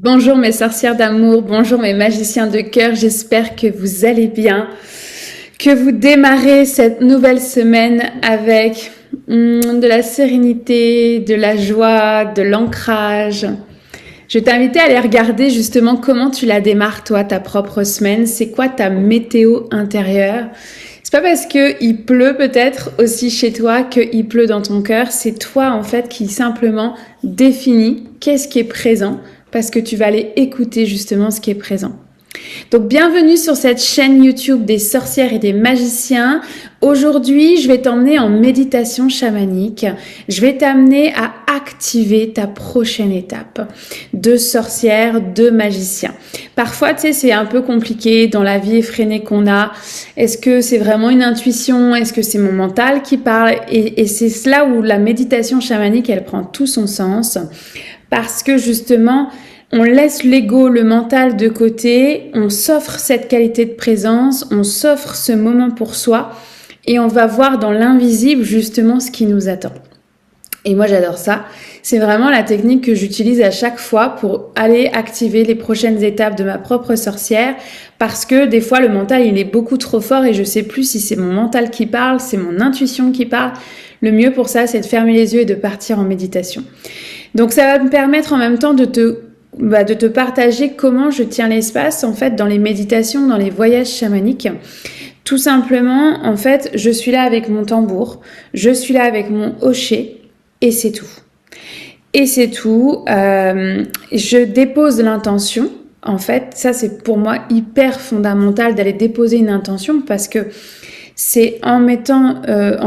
Bonjour mes sorcières d'amour, bonjour mes magiciens de cœur, j'espère que vous allez bien, que vous démarrez cette nouvelle semaine avec de la sérénité, de la joie, de l'ancrage. Je vais t'inviter à aller regarder justement comment tu la démarres toi, ta propre semaine, c'est quoi ta météo intérieure. C'est pas parce que il pleut peut-être aussi chez toi qu'il pleut dans ton cœur, c'est toi en fait qui simplement définis qu'est-ce qui est présent parce que tu vas aller écouter justement ce qui est présent. Donc bienvenue sur cette chaîne YouTube des sorcières et des magiciens. Aujourd'hui, je vais t'emmener en méditation chamanique. Je vais t'amener à activer ta prochaine étape de sorcière, de magicien. Parfois, tu sais, c'est un peu compliqué dans la vie effrénée qu'on a. Est-ce que c'est vraiment une intuition? Est-ce que c'est mon mental qui parle? Et c'est là où la méditation chamanique, elle prend tout son sens. Parce que justement, on laisse l'ego, le mental de côté, on s'offre cette qualité de présence, on s'offre ce moment pour soi et on va voir dans l'invisible justement ce qui nous attend. Et moi j'adore ça, c'est vraiment la technique que j'utilise à chaque fois pour aller activer les prochaines étapes de ma propre sorcière parce que des fois le mental il est beaucoup trop fort et je sais plus si c'est mon mental qui parle, c'est mon intuition qui parle. Le mieux pour ça c'est de fermer les yeux et de partir en méditation. Donc ça va me permettre en même temps de te partager comment je tiens l'espace en fait dans les méditations, dans les voyages chamaniques. Tout simplement, en fait, je suis là avec mon tambour, je suis là avec mon hochet et c'est tout. Et c'est tout. Je dépose l'intention. En fait, ça c'est pour moi hyper fondamental d'aller déposer une intention parce que c'est en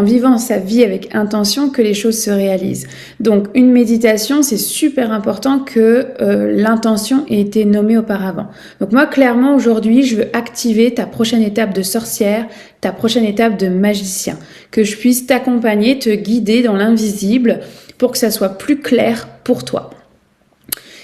vivant sa vie avec intention que les choses se réalisent. Donc, une méditation, c'est super important que l'intention ait été nommée auparavant. Donc moi, clairement, aujourd'hui, je veux activer ta prochaine étape de sorcière, ta prochaine étape de magicien. Que je puisse t'accompagner, te guider dans l'invisible pour que ça soit plus clair pour toi.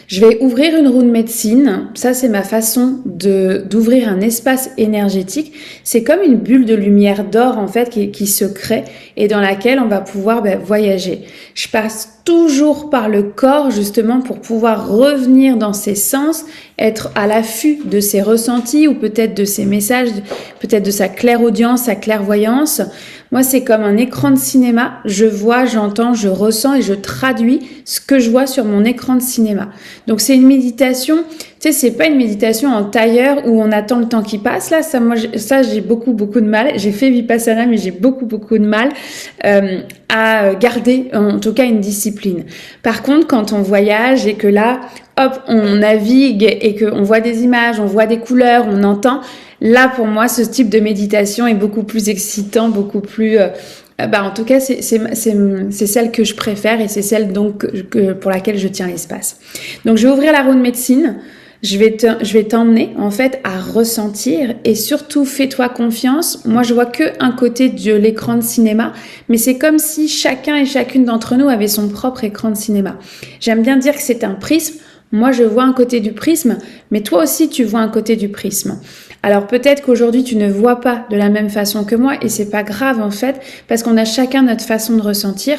Je vais ouvrir une roue de médecine. Ça, c'est ma façon d'ouvrir un espace énergétique. C'est comme une bulle de lumière d'or, en fait, qui se crée et dans laquelle on va pouvoir voyager. Je passe toujours par le corps, justement, pour pouvoir revenir dans ses sens, être à l'affût de ses ressentis ou peut-être de ses messages, peut-être de sa clairaudience, sa clairvoyance. Moi, c'est comme un écran de cinéma. Je vois, j'entends, je ressens et je traduis ce que je vois sur mon écran de cinéma. Donc, c'est une méditation. Tu sais, c'est pas une méditation en tailleur où on attend le temps qui passe. Là, ça, j'ai beaucoup de mal. J'ai fait Vipassana, mais j'ai beaucoup de mal à garder, en tout cas, une discipline. Par contre, quand on voyage et que là, hop, on navigue et qu'on voit des images, on voit des couleurs, on entend. Là, pour moi, ce type de méditation est beaucoup plus excitant, beaucoup plus... en tout cas, c'est celle que je préfère et c'est celle donc pour laquelle je tiens l'espace. Donc, je vais ouvrir la roue de médecine. Je vais t'emmener en fait à ressentir et surtout fais-toi confiance. Moi, je vois que un côté de l'écran de cinéma, mais c'est comme si chacun et chacune d'entre nous avait son propre écran de cinéma. J'aime bien dire que c'est un prisme. Moi, je vois un côté du prisme, mais toi aussi, tu vois un côté du prisme. Alors peut-être qu'aujourd'hui tu ne vois pas de la même façon que moi et c'est pas grave en fait parce qu'on a chacun notre façon de ressentir.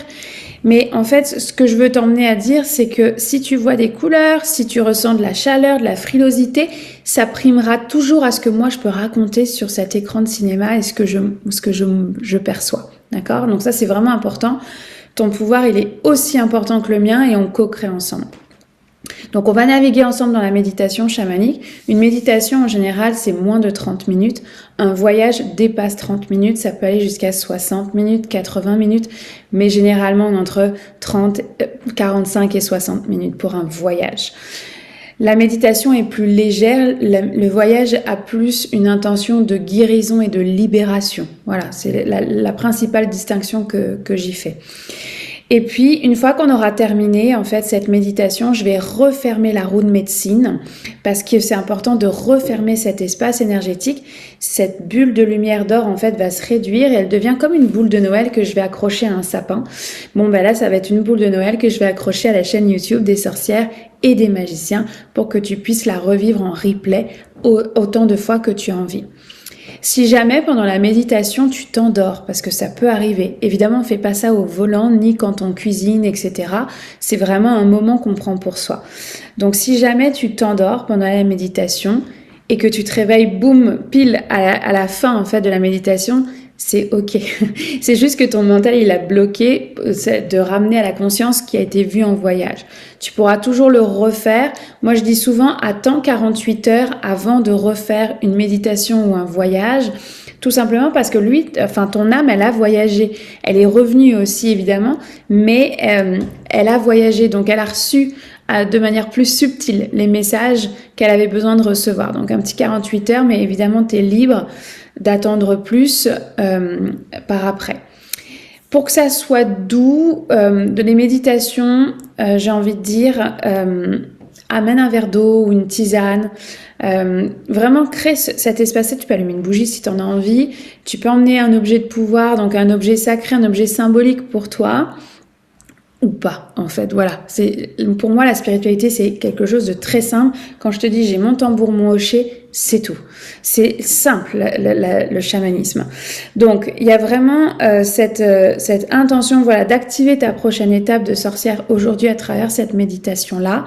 Mais en fait, ce que je veux t'emmener à dire, c'est que si tu vois des couleurs, si tu ressens de la chaleur, de la frilosité, ça primera toujours à ce que moi je peux raconter sur cet écran de cinéma et ce que je perçois. D'accord? Donc ça c'est vraiment important. Ton pouvoir il est aussi important que le mien et on co-crée ensemble. Donc on va naviguer ensemble dans la méditation chamanique. Une méditation en général c'est moins de 30 minutes. Un voyage dépasse 30 minutes, ça peut aller jusqu'à 60 minutes, 80 minutes, mais généralement entre 45 et 60 minutes pour un voyage. La méditation est plus légère, le voyage a plus une intention de guérison et de libération. Voilà, c'est la principale distinction que j'y fais. Et puis, une fois qu'on aura terminé, en fait, cette méditation, je vais refermer la roue de médecine parce que c'est important de refermer cet espace énergétique. Cette bulle de lumière d'or, en fait, va se réduire et elle devient comme une boule de Noël que je vais accrocher à un sapin. Bon, là, ça va être une boule de Noël que je vais accrocher à la chaîne YouTube des sorcières et des magiciens pour que tu puisses la revivre en replay autant de fois que tu as envie. Si jamais pendant la méditation tu t'endors, parce que ça peut arriver, évidemment on fait pas ça au volant ni quand on cuisine, etc. C'est vraiment un moment qu'on prend pour soi. Donc si jamais tu t'endors pendant la méditation et que tu te réveilles, boum, pile à la fin en fait de la méditation, c'est ok. C'est juste que ton mental il a bloqué de ramener à la conscience ce qui a été vu en voyage. Tu pourras toujours le refaire. Moi je dis souvent attends 48 heures avant de refaire une méditation ou un voyage. Tout simplement parce que ton âme, elle a voyagé. Elle est revenue aussi, évidemment, mais elle a voyagé. Donc, elle a reçu de manière plus subtile les messages qu'elle avait besoin de recevoir. Donc, un petit 48 heures, mais évidemment, tu es libre d'attendre plus par après. Pour que ça soit doux, de les méditations, j'ai envie de dire, amène un verre d'eau ou une tisane. Vraiment crée cet espace-là. Tu peux allumer une bougie si tu en as envie. Tu peux emmener un objet de pouvoir, donc un objet sacré, un objet symbolique pour toi. Ou pas, en fait, voilà. Pour moi, la spiritualité, c'est quelque chose de très simple. Quand je te dis j'ai mon tambour, mon hocher, c'est tout. C'est simple, le chamanisme. Donc, il y a vraiment cette intention, voilà, d'activer ta prochaine étape de sorcière aujourd'hui à travers cette méditation-là.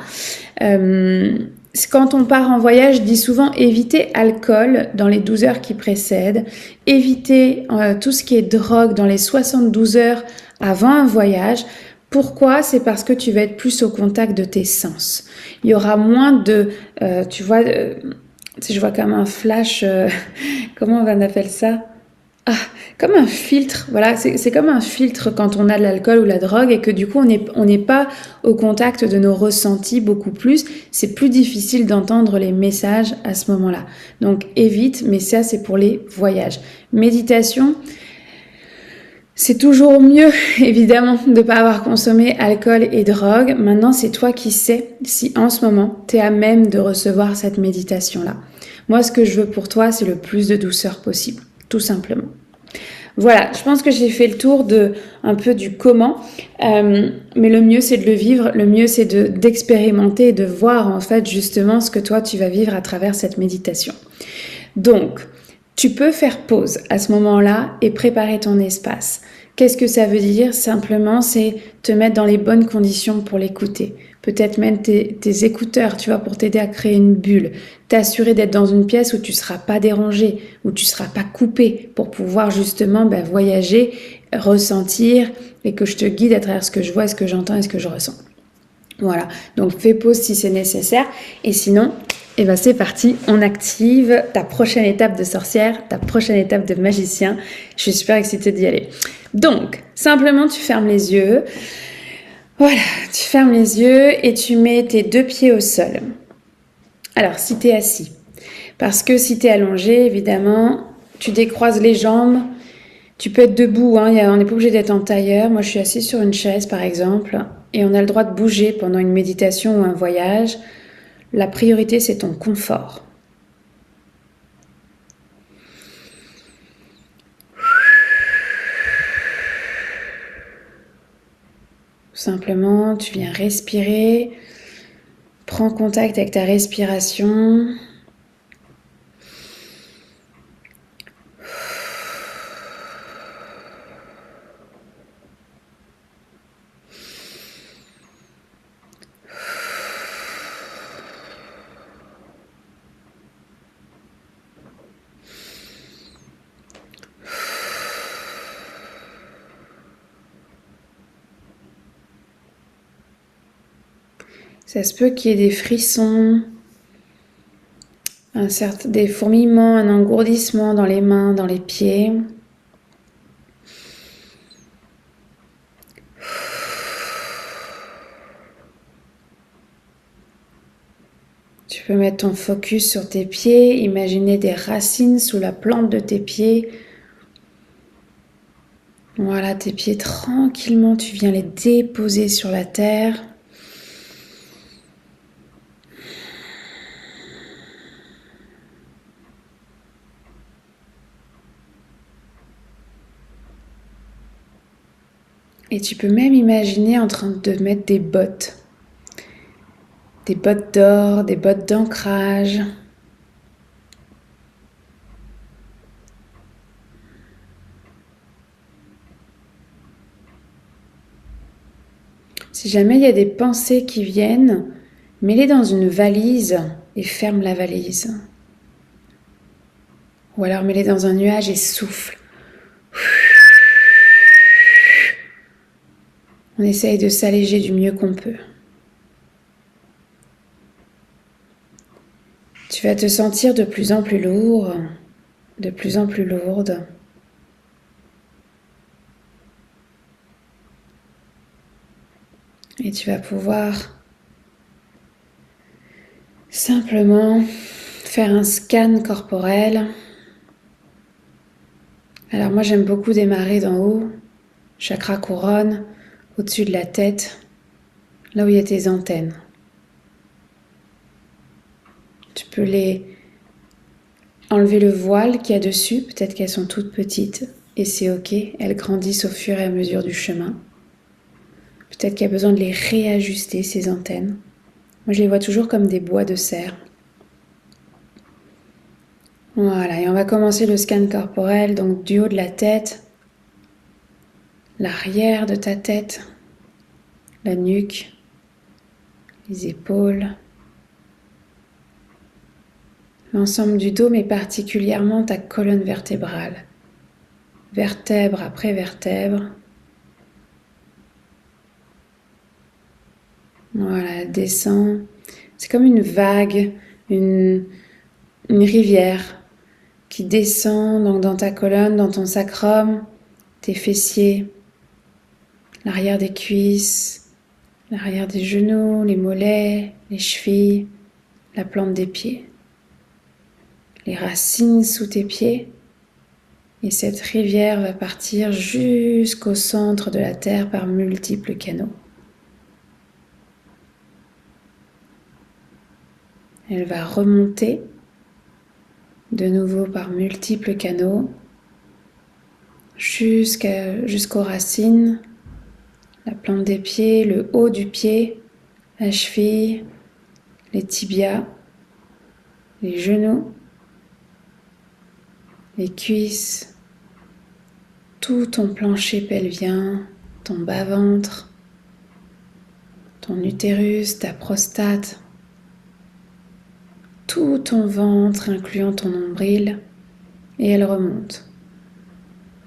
Quand on part en voyage, je dis souvent éviter alcool dans les 12 heures qui précèdent, éviter tout ce qui est drogue dans les 72 heures avant un voyage. Pourquoi? C'est parce que tu vas être plus au contact de tes sens. Il y aura moins de, tu vois, si je vois comme un flash, comment on appelle ça? Ah, comme un filtre, voilà, c'est comme un filtre quand on a de l'alcool ou la drogue et que du coup on n'est pas au contact de nos ressentis beaucoup plus, c'est plus difficile d'entendre les messages à ce moment-là. Donc évite, mais ça c'est pour les voyages. Méditation, c'est toujours mieux, évidemment, de ne pas avoir consommé alcool et drogue. Maintenant, c'est toi qui sais si en ce moment, tu es à même de recevoir cette méditation-là. Moi, ce que je veux pour toi, c'est le plus de douceur possible, tout simplement. Voilà, je pense que j'ai fait le tour un peu du comment, mais le mieux, c'est de le vivre. Le mieux, c'est d'expérimenter et de voir, en fait, justement, ce que toi, tu vas vivre à travers cette méditation. Donc, tu peux faire pause à ce moment-là et préparer ton espace. Qu'est-ce que ça veut dire? Simplement, c'est te mettre dans les bonnes conditions pour l'écouter. Peut-être même tes écouteurs, tu vois, pour t'aider à créer une bulle. T'assurer d'être dans une pièce où tu ne seras pas dérangé, où tu ne seras pas coupé pour pouvoir justement voyager, ressentir et que je te guide à travers ce que je vois, ce que j'entends et ce que je ressens. Voilà, donc fais pause si c'est nécessaire et sinon, c'est parti, on active ta prochaine étape de sorcière, ta prochaine étape de magicien. Je suis super excitée d'y aller. Donc, simplement tu fermes les yeux. Voilà, tu fermes les yeux et tu mets tes 2 pieds au sol. Alors, si tu es assis, parce que si tu es allongé, évidemment, tu décroises les jambes. Tu peux être debout, on n'est pas obligé d'être en tailleur. Moi, je suis assise sur une chaise, par exemple, et on a le droit de bouger pendant une méditation ou un voyage. La priorité, c'est ton confort. Simplement, tu viens respirer. Prends contact avec ta respiration. Ça se peut qu'il y ait des frissons, des fourmillements, un engourdissement dans les mains, dans les pieds. Tu peux mettre ton focus sur tes pieds, imaginer des racines sous la plante de tes pieds. Voilà, tes pieds tranquillement, tu viens les déposer sur la terre. Et tu peux même imaginer en train de mettre des bottes d'or, des bottes d'ancrage. Si jamais il y a des pensées qui viennent, mets-les dans une valise et ferme la valise. Ou alors mets-les dans un nuage et souffle. On essaye de s'alléger du mieux qu'on peut. Tu vas te sentir de plus en plus lourd, de plus en plus lourde. Et tu vas pouvoir simplement faire un scan corporel. Alors moi j'aime beaucoup démarrer d'en haut, chakra couronne, au-dessus de la tête, là où il y a tes antennes. Tu peux enlever le voile qu'il y a dessus, peut-être qu'elles sont toutes petites, et c'est ok, elles grandissent au fur et à mesure du chemin. Peut-être qu'il y a besoin de les réajuster, ces antennes. Moi, je les vois toujours comme des bois de serre. Voilà, et on va commencer le scan corporel, donc du haut de la tête, l'arrière de ta tête, la nuque, les épaules, l'ensemble du dos, mais particulièrement ta colonne vertébrale, vertèbre après vertèbre. Voilà, elle descend. C'est comme une vague, une rivière qui descend donc dans ta colonne, dans ton sacrum, tes fessiers, l'arrière des cuisses, l'arrière des genoux, les mollets, les chevilles, la plante des pieds, les racines sous tes pieds. Et cette rivière va partir jusqu'au centre de la terre par multiples canaux. Elle va remonter de nouveau par multiples canaux jusqu'aux racines, la plante des pieds, le haut du pied, la cheville, les tibias, les genoux, les cuisses, tout ton plancher pelvien, ton bas-ventre, ton utérus, ta prostate, tout ton ventre, incluant ton nombril, et elle remonte.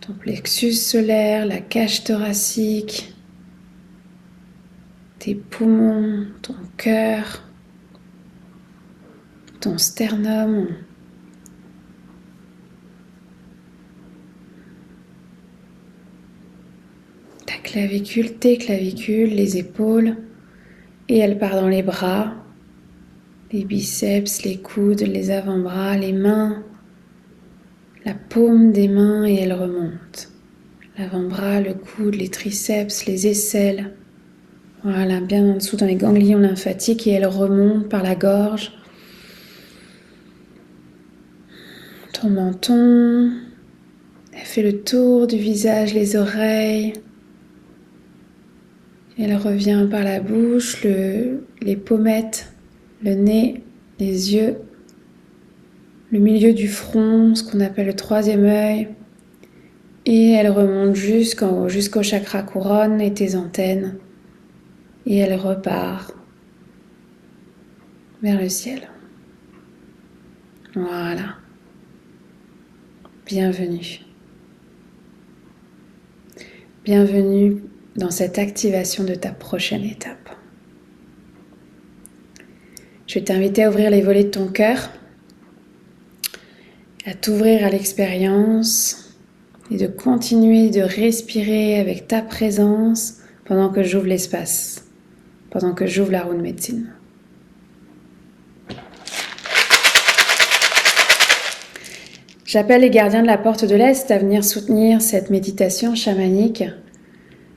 Ton plexus solaire, la cage thoracique, tes poumons, ton cœur, ton sternum, ta clavicule, tes clavicules, les épaules, et elle part dans les bras, les biceps, les coudes, les avant-bras, les mains, la paume des mains et elle remonte. L'avant-bras, le coude, les triceps, les aisselles. Voilà, bien en dessous dans les ganglions lymphatiques et elle remonte par la gorge. Ton menton. Elle fait le tour du visage, les oreilles. Elle revient par la bouche, les pommettes, le nez, les yeux, le milieu du front, ce qu'on appelle le troisième œil. Et elle remonte jusqu'au chakra couronne et tes antennes. Et elle repart vers le ciel. Voilà. Bienvenue. Bienvenue dans cette activation de ta prochaine étape. Je vais t'inviter à ouvrir les volets de ton cœur, à t'ouvrir à l'expérience et de continuer de respirer avec ta présence pendant que j'ouvre l'espace, pendant que j'ouvre la roue de médecine. J'appelle les gardiens de la porte de l'Est à venir soutenir cette méditation chamanique,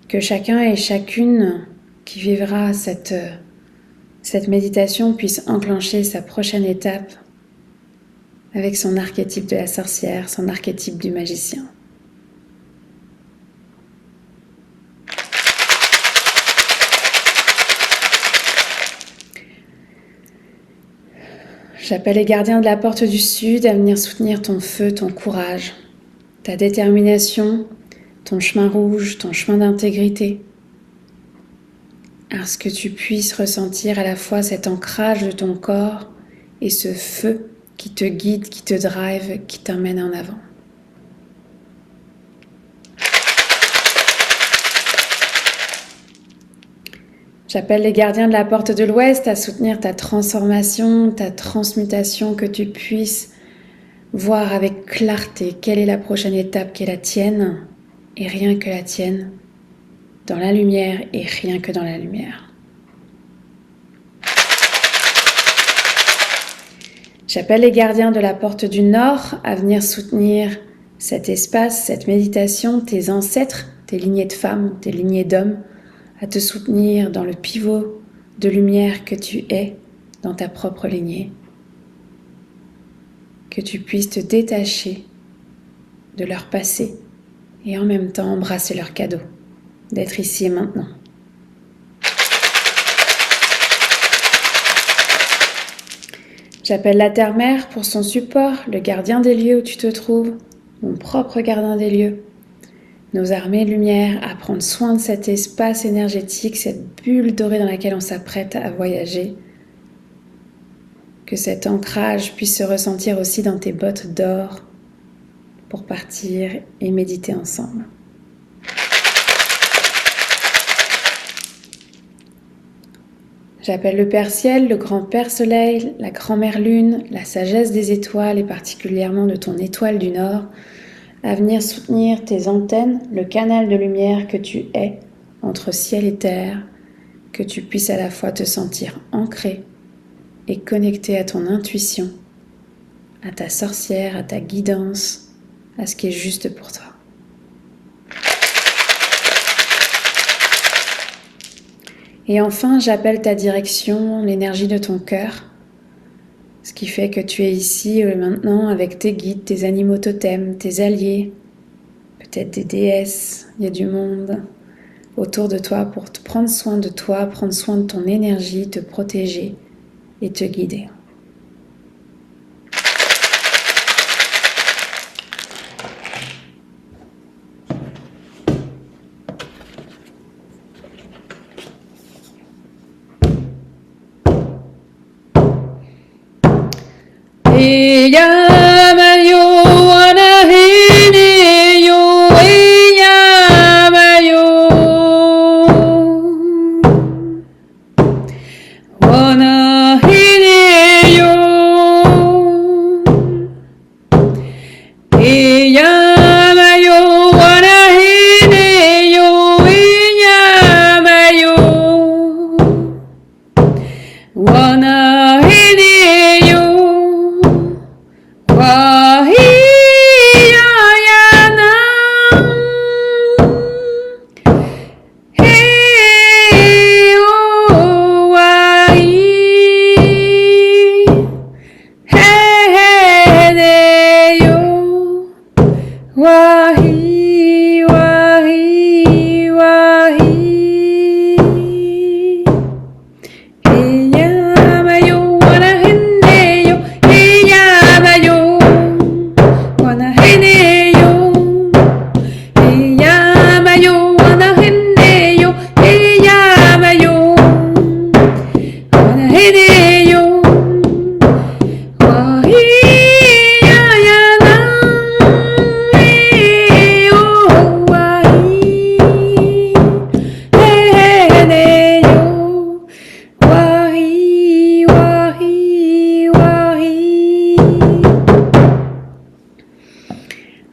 que chacun et chacune qui vivra cette méditation puisse enclencher sa prochaine étape avec son archétype de la sorcière, son archétype du magicien. J'appelle les gardiens de la porte du Sud à venir soutenir ton feu, ton courage, ta détermination, ton chemin rouge, ton chemin d'intégrité, à ce que tu puisses ressentir à la fois cet ancrage de ton corps et ce feu qui te guide, qui te drive, qui t'emmène en avant. J'appelle les gardiens de la porte de l'Ouest à soutenir ta transformation, ta transmutation, que tu puisses voir avec clarté quelle est la prochaine étape qui est la tienne et rien que la tienne, dans la lumière et rien que dans la lumière. J'appelle les gardiens de la porte du Nord à venir soutenir cet espace, cette méditation, tes ancêtres, tes lignées de femmes, tes lignées d'hommes, à te soutenir dans le pivot de lumière que tu es dans ta propre lignée. Que tu puisses te détacher de leur passé et en même temps embrasser leur cadeau d'être ici et maintenant. J'appelle la Terre-Mère pour son support, le gardien des lieux où tu te trouves, mon propre gardien des lieux. Nos armées de lumière à prendre soin de cet espace énergétique, cette bulle dorée dans laquelle on s'apprête à voyager. Que cet ancrage puisse se ressentir aussi dans tes bottes d'or pour partir et méditer ensemble. J'appelle le Père Ciel, le Grand Père Soleil, la Grand-Mère Lune, la sagesse des étoiles et particulièrement de ton étoile du Nord, à venir soutenir tes antennes, le canal de lumière que tu es entre ciel et terre, que tu puisses à la fois te sentir ancré et connecté à ton intuition, à ta sorcière, à ta guidance, à ce qui est juste pour toi. Et enfin, j'appelle ta direction, l'énergie de ton cœur, ce qui fait que tu es ici maintenant avec tes guides, tes animaux totems, tes alliés, peut-être des déesses, il y a du monde autour de toi pour te prendre soin de toi, prendre soin de ton énergie, te protéger et te guider.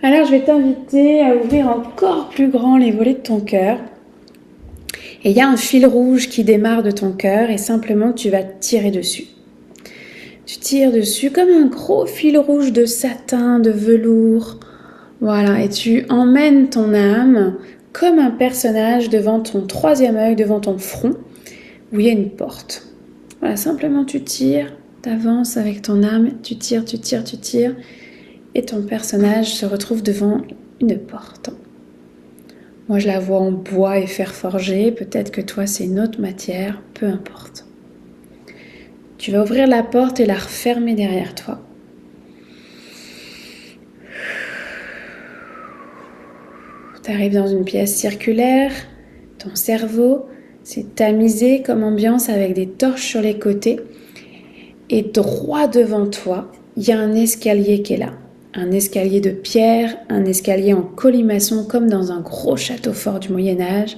Alors je vais t'inviter à ouvrir encore plus grand les volets de ton cœur. Et il y a un fil rouge qui démarre de ton cœur et simplement tu vas tirer dessus. Tu tires dessus comme un gros fil rouge de satin, de velours. Voilà, et tu emmènes ton âme comme un personnage devant ton troisième œil, devant ton front, où il y a une porte. Voilà, simplement tu tires, tu avances avec ton âme, tu tires, et ton personnage se retrouve devant une porte. Moi, je la vois en bois et fer forgé, peut-être que toi, c'est une autre matière, peu importe. Tu vas ouvrir la porte et la refermer derrière toi. Tu arrives dans une pièce circulaire, ton cerveau C'est tamisé comme ambiance avec des torches sur les côtés. Et droit devant toi, il y a un escalier qui est là. Un escalier de pierre, un escalier en colimaçon comme dans un gros château fort du Moyen-Âge.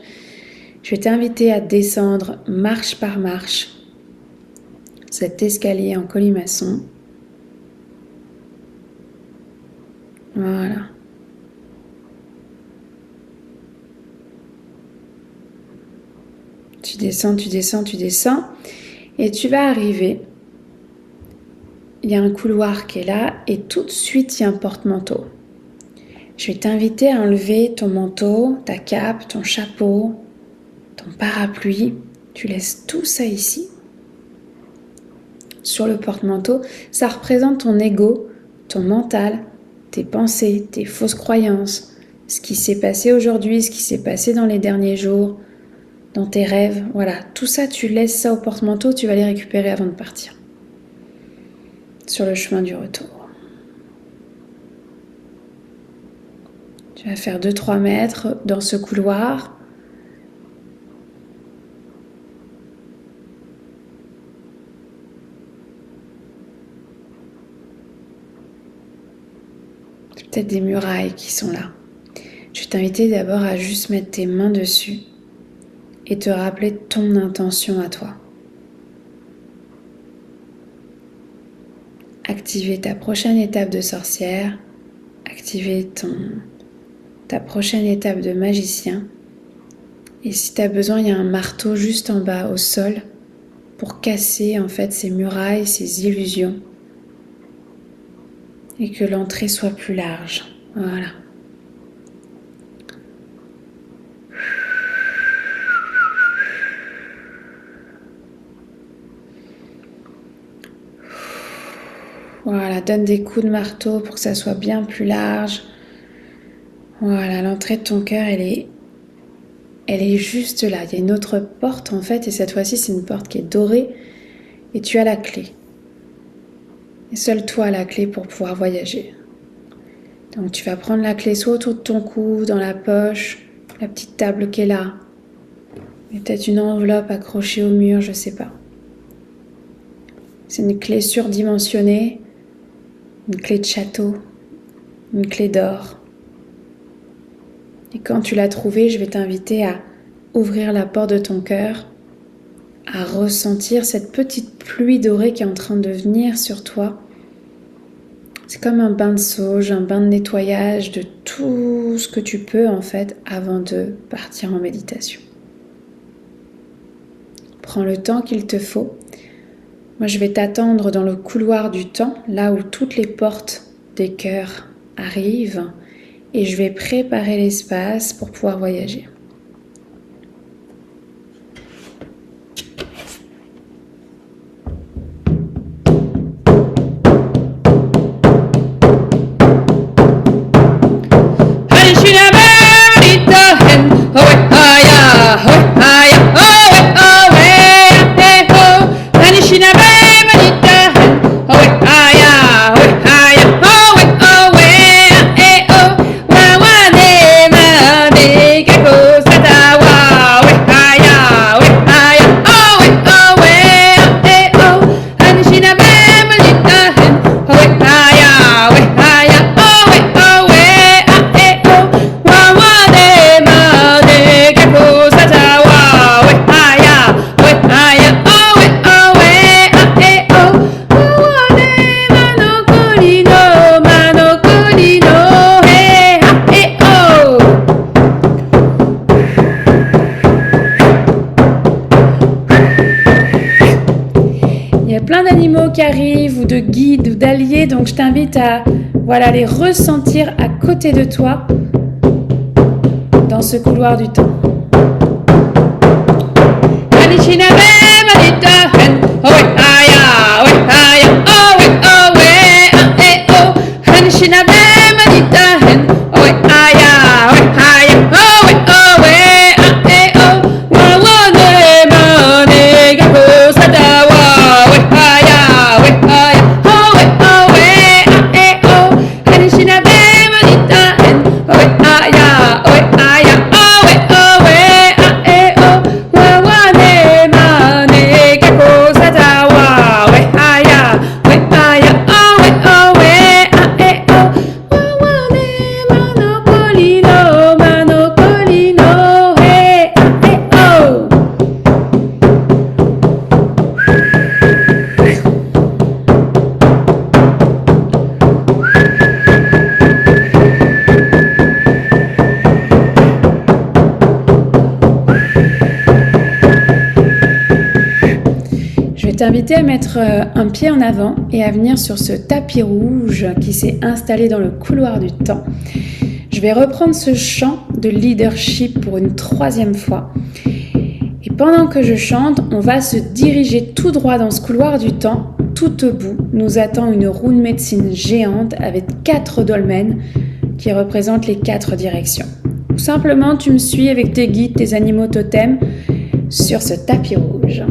Je vais t'inviter à descendre marche par marche cet escalier en colimaçon. Voilà. Tu descends, tu descends, tu descends et tu vas arriver. Il y a un couloir qui est là et tout de suite il y a un porte-manteau. Je vais t'inviter à enlever ton manteau, ta cape, ton chapeau, ton parapluie. Tu laisses tout ça ici. Sur le porte-manteau, ça représente ton ego, ton mental, tes pensées, tes fausses croyances, ce qui s'est passé aujourd'hui, ce qui s'est passé dans les derniers jours, dans tes rêves. Voilà, tout ça, tu laisses ça au porte-manteau, tu vas les récupérer avant de partir. Sur le chemin du retour. Tu vas faire 2-3 mètres dans ce couloir. C'est peut-être des murailles qui sont là. Je vais t'inviter d'abord à juste mettre tes mains dessus et te rappeler ton intention à toi. Activer ta prochaine étape de sorcière, activer ta prochaine étape de magicien. Et si tu as besoin, il y a un marteau juste en bas au sol pour casser en fait ces murailles, ces illusions et que l'entrée soit plus large. Voilà. Voilà, donne des coups de marteau pour que ça soit bien plus large. Voilà, l'entrée de ton cœur, elle est juste là. Il y a une autre porte en fait, et cette fois-ci, c'est une porte qui est dorée, et tu as la clé. Et seul toi a la clé pour pouvoir voyager. Donc tu vas prendre la clé soit autour de ton cou, dans la poche, la petite table qui est là, et peut-être une enveloppe accrochée au mur, je sais pas. C'est une clé surdimensionnée, une clé de château, une clé d'or. Et quand tu l'as trouvée, je vais t'inviter à ouvrir la porte de ton cœur, à ressentir cette petite pluie dorée qui est en train de venir sur toi. C'est comme un bain de sauge, un bain de nettoyage de tout ce que tu peux en fait avant de partir en méditation. Prends le temps qu'il te faut. Moi, je vais t'attendre dans le couloir du temps, là où toutes les portes des cœurs arrivent, et je vais préparer l'espace pour pouvoir voyager. Qui arrivent ou de guides ou d'alliés, donc je t'invite à les ressentir à côté de toi dans ce couloir du temps. t'inviter à mettre un pied en avant et à venir sur ce tapis rouge qui s'est installé dans le couloir du temps. Je vais reprendre ce chant de leadership pour une 3e fois. Et pendant que je chante, on va se diriger tout droit dans ce couloir du temps. Tout au bout, nous attend une roue de médecine géante avec 4 dolmens qui représentent les 4 directions. Ou simplement, tu me suis avec tes guides, tes animaux totems sur ce tapis rouge.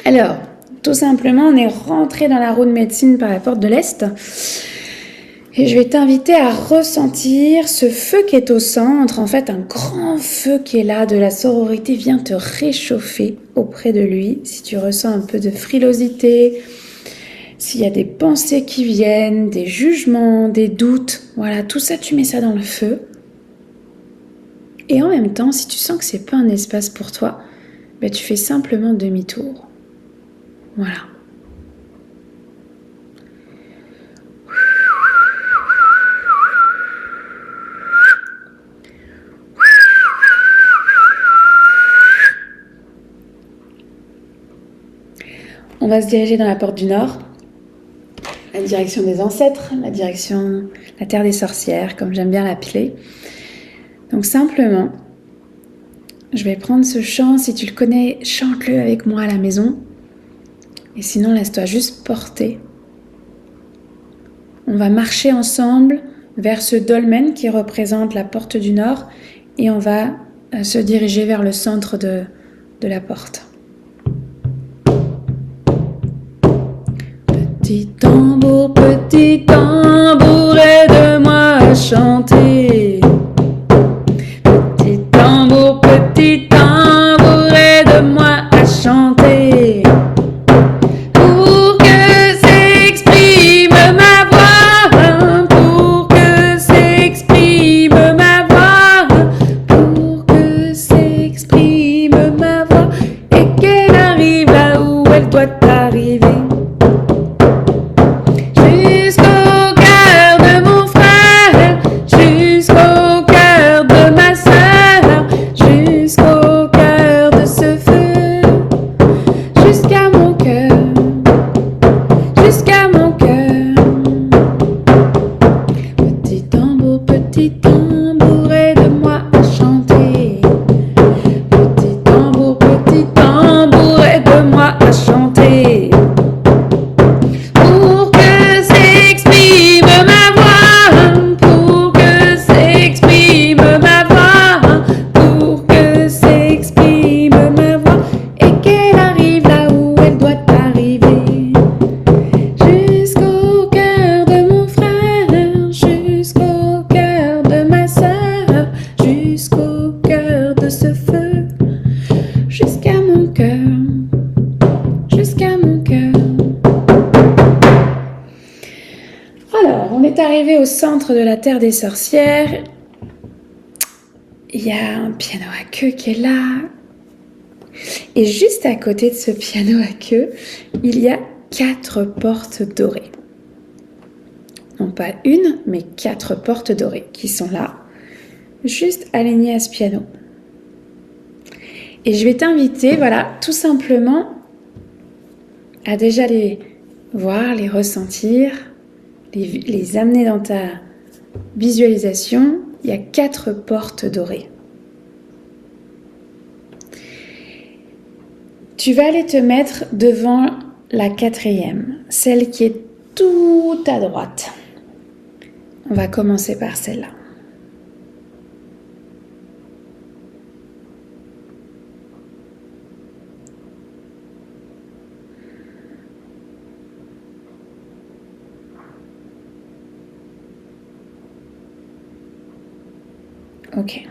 Alors, tout simplement, on est rentré dans la roue de médecine par la porte de l'Est. Et je vais t'inviter à ressentir ce feu qui est au centre. En fait, un grand feu qui est là de la sororité vient te réchauffer auprès de lui. Si tu ressens un peu de frilosité, s'il y a des pensées qui viennent, des jugements, des doutes, voilà, tout ça, tu mets ça dans le feu. Et en même temps, si tu sens que c'est pas un espace pour toi, ben, tu fais simplement demi-tour. Voilà. On va se diriger dans la porte du Nord, la direction des ancêtres, la terre des sorcières, comme j'aime bien l'appeler. Donc simplement, je vais prendre ce chant, si tu le connais, chante-le avec moi à la maison. Et sinon, laisse-toi juste porter. On va marcher ensemble vers ce dolmen qui représente la porte du Nord et on va se diriger vers le centre de la porte. Petit tambour, aide-moi à chanter. Petit tambour, aide-moi à chanter. Pour que s'exprime ma voix, pour que s'exprime ma voix, pour que s'exprime ma voix, et qu'elle arrive là où elle doit arriver. Jusqu'au cœur de mon frère, jusqu'au cœur de ma sœur, jusqu'au cœur de ce feu, jusqu'à mon cœur, jusqu'à mon cœur. Petit tambour, aide-moi à chanter. Petit tambour, aide-moi à chanter. Pour que s'exprime ma voix, pour que s'exprime ma voix, pour que s'exprime ma voix, et qu'elle arrive là où elle doit arriver. Jusqu'au cœur de mon frère, jusqu'au cœur de ma sœur, jusqu'au cœur de ce feu, jusqu'à mon cœur, jusqu'à mon cœur. Alors, on est arrivé au centre de la terre des sorcières. Il y a un piano à queue qui est là. Et juste à côté de ce piano à queue, il y a 4 portes dorées. Non pas une, mais 4 portes dorées qui sont là, juste alignées à ce piano. Et je vais t'inviter, voilà, tout simplement à déjà les voir, les ressentir, les amener dans ta visualisation. Il y a 4 portes dorées. Tu vas aller te mettre devant la 4e, celle qui est tout à droite. On va commencer par celle-là. Ok.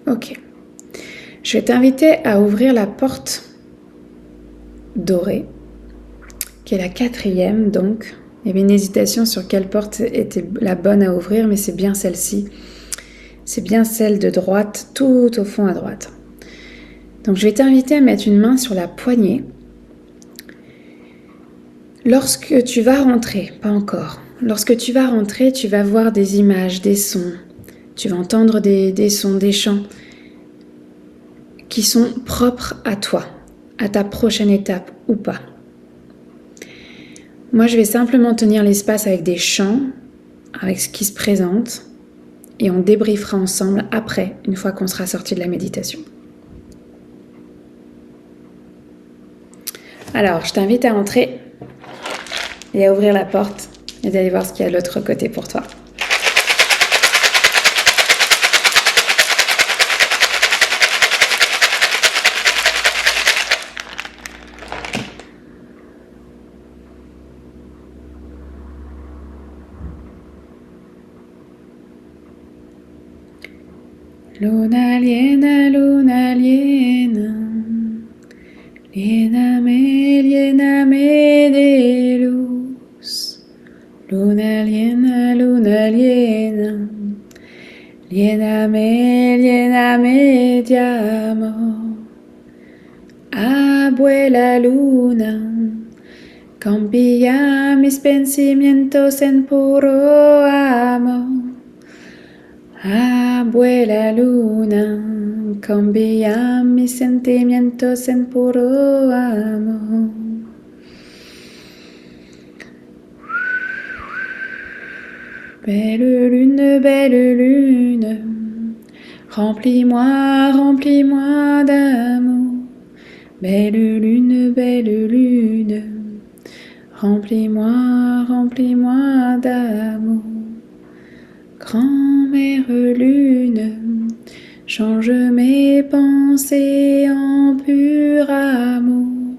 Ok. Je vais t'inviter à ouvrir la porte dorée, qui est la 4e donc. Il y avait une hésitation sur quelle porte était la bonne à ouvrir, mais c'est bien celle-ci. C'est bien celle de droite, tout au fond à droite. Donc je vais t'inviter à mettre une main sur la poignée. Lorsque tu vas rentrer, pas encore, lorsque tu vas rentrer, tu vas voir des images, des sons. Tu vas entendre des sons, des chants qui sont propres à toi, à ta prochaine étape ou pas. Moi, je vais simplement tenir l'espace avec des chants, avec ce qui se présente, et on débriefera ensemble après, une fois qu'on sera sorti de la méditation. Alors, je t'invite à entrer et à ouvrir la porte et d'aller voir ce qu'il y a de l'autre côté pour toi. Luna liena, liena me de luz. Luna liena, liena me de amor. Abuela luna, cambia mis pensamientos en puro amor. Abuela luna, cambia mis sentimientos en puro amor. Belle lune, remplis-moi d'amour. Belle lune, remplis-moi d'amour. Grand-mère lune, change mes pensées en pur amour.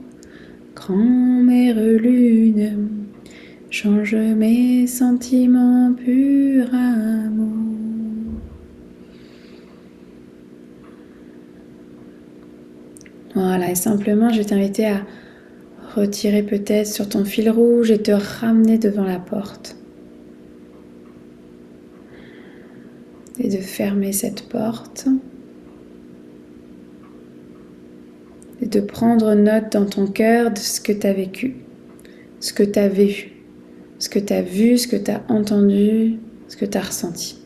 Grand-mère lune, change mes sentiments en pur amour. Voilà, et simplement, je vais t'inviter à retirer peut-être sur ton fil rouge et te ramener devant la porte. Et de fermer cette porte. Et de prendre note dans ton cœur de ce que tu as vécu, ce que tu as vécu, ce que tu as vu, ce que tu as entendu, ce que tu as ressenti.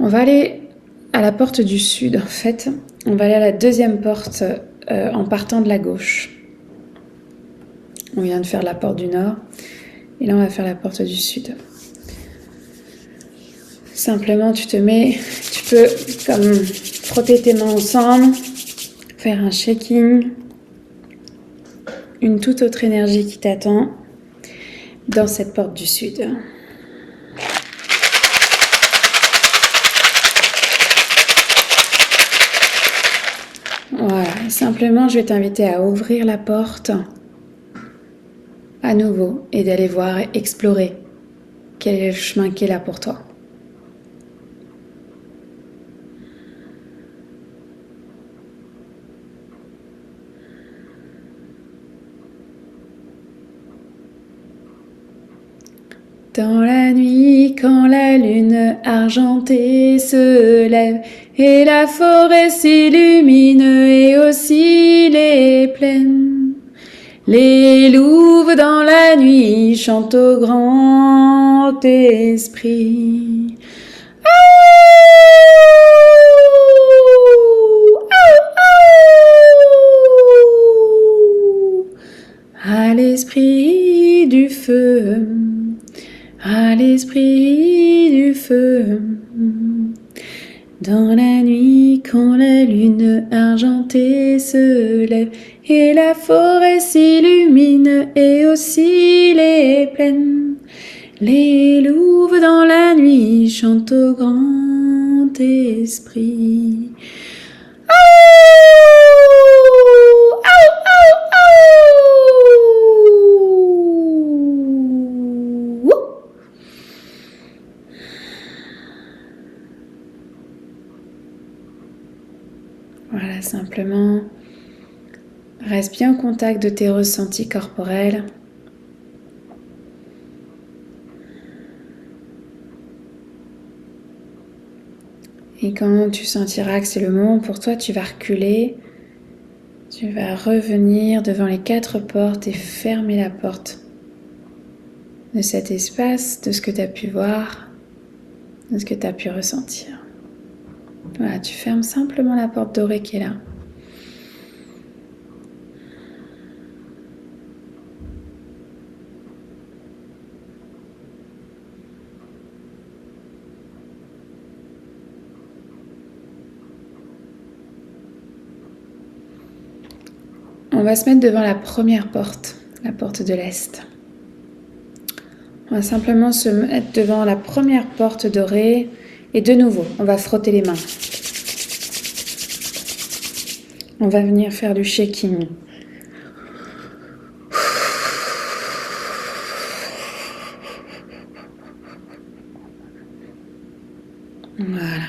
On va aller à la porte du sud, en fait. On va aller à la 2e porte en partant de la gauche. On vient de faire la porte du nord. Et là, on va faire la porte du sud. Simplement, tu peux comme frotter tes mains ensemble, faire un shaking, une toute autre énergie qui t'attend dans cette porte du sud. Voilà, et simplement je vais t'inviter à ouvrir la porte à nouveau et d'aller voir, explorer quel est le chemin qui est là pour toi. Dans la nuit, quand la lune argentée se lève et la forêt s'illumine et aussi les plaines, Les louves dans la nuit chantent au grand esprit. À l'esprit du feu, à l'esprit du feu. Dans la nuit, quand la lune argentée se lève et la forêt s'illumine et aussi les plaines, les louves dans la nuit chantent au grand esprit. Voilà, simplement, reste bien au contact de tes ressentis corporels. Et quand tu sentiras que c'est le moment pour toi, tu vas reculer, tu vas revenir devant les 4 portes et fermer la porte de cet espace, de ce que tu as pu voir, de ce que tu as pu ressentir. Voilà, tu fermes simplement la porte dorée qui est là. On va se mettre devant la première porte, la porte de l'Est. On va simplement se mettre devant la première porte dorée et de nouveau, on va frotter les mains. On va venir faire du shaking. Voilà.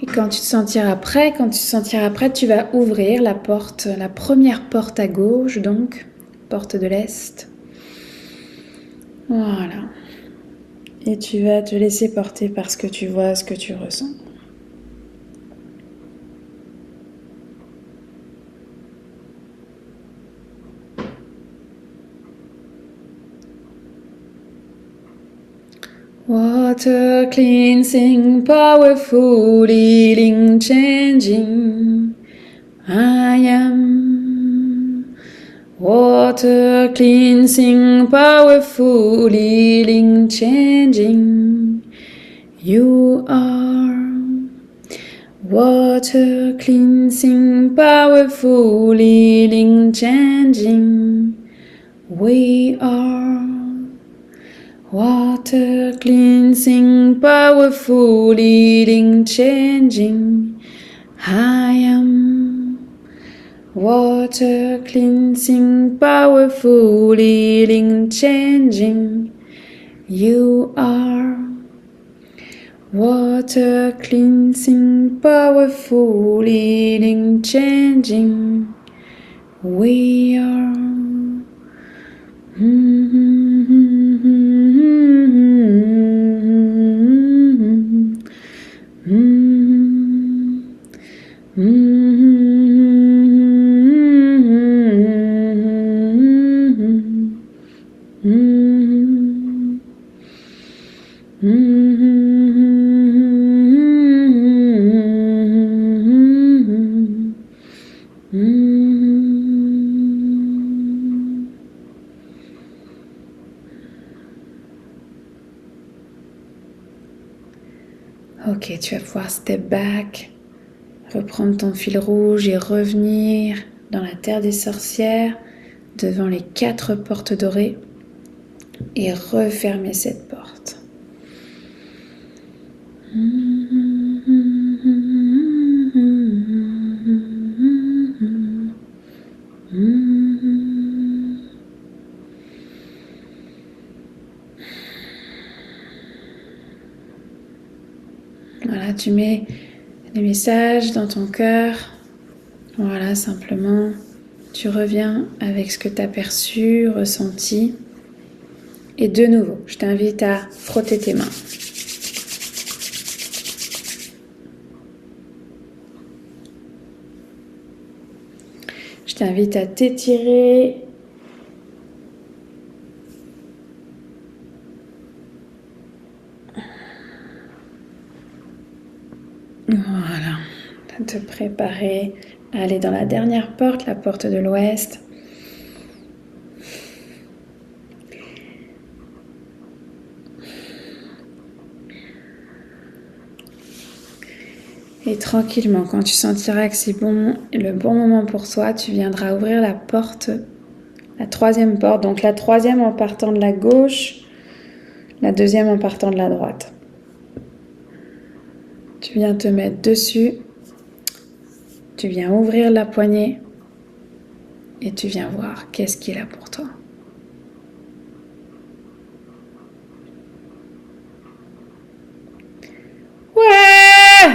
Et quand tu te sentiras prêt, tu vas ouvrir la porte, la première porte à gauche, donc, porte de l'Est. Voilà. Et tu vas te laisser porter par ce que tu vois, ce que tu ressens. Water cleansing, powerful, healing, changing. I am. Water cleansing, powerful, healing, changing. You are. Water cleansing, powerful, healing, changing. We are. Water cleansing, powerful, healing, changing. I am. Water cleansing, powerful, healing, changing. You are. Water cleansing, powerful, healing, changing. We are. Ok, tu vas pouvoir step back, reprendre ton fil rouge et revenir dans la terre des sorcières, devant les 4 portes dorées et refermer cette porte. Voilà, tu mets les messages dans ton cœur. Voilà, simplement, tu reviens avec ce que tu as perçu, ressenti. Et de nouveau, je t'invite à frotter tes mains. Je t'invite à t'étirer. Voilà, à te préparer à aller dans la dernière porte, la porte de l'Ouest. Et tranquillement, quand tu sentiras que c'est bon, le bon moment pour toi, tu viendras ouvrir la porte, la troisième porte. Donc la troisième en partant de la gauche, la deuxième en partant de la droite. Tu viens te mettre dessus, tu viens ouvrir la poignée et tu viens voir qu'est-ce qu'il a pour toi.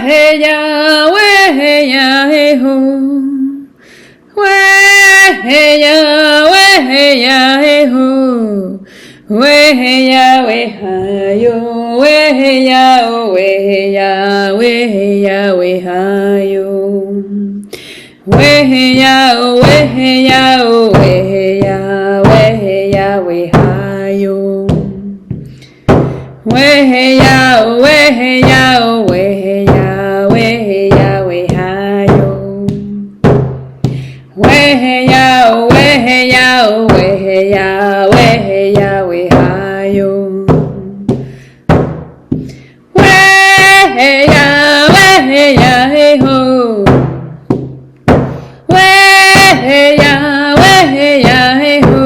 Weya, weya, hey ho. Weya, weya, hey ho. Weya, weha yo. Weya, oh, weya, weya, weha yo. Weya, oh, weya, oh, weya, weya, weha yo. Weya, oh, weya, oh, weya, weya, weha yo. Weya, oh, weya, oh, weya, weya, weha yo. Weya, weya, hey ho. Weya, weya, hey ho.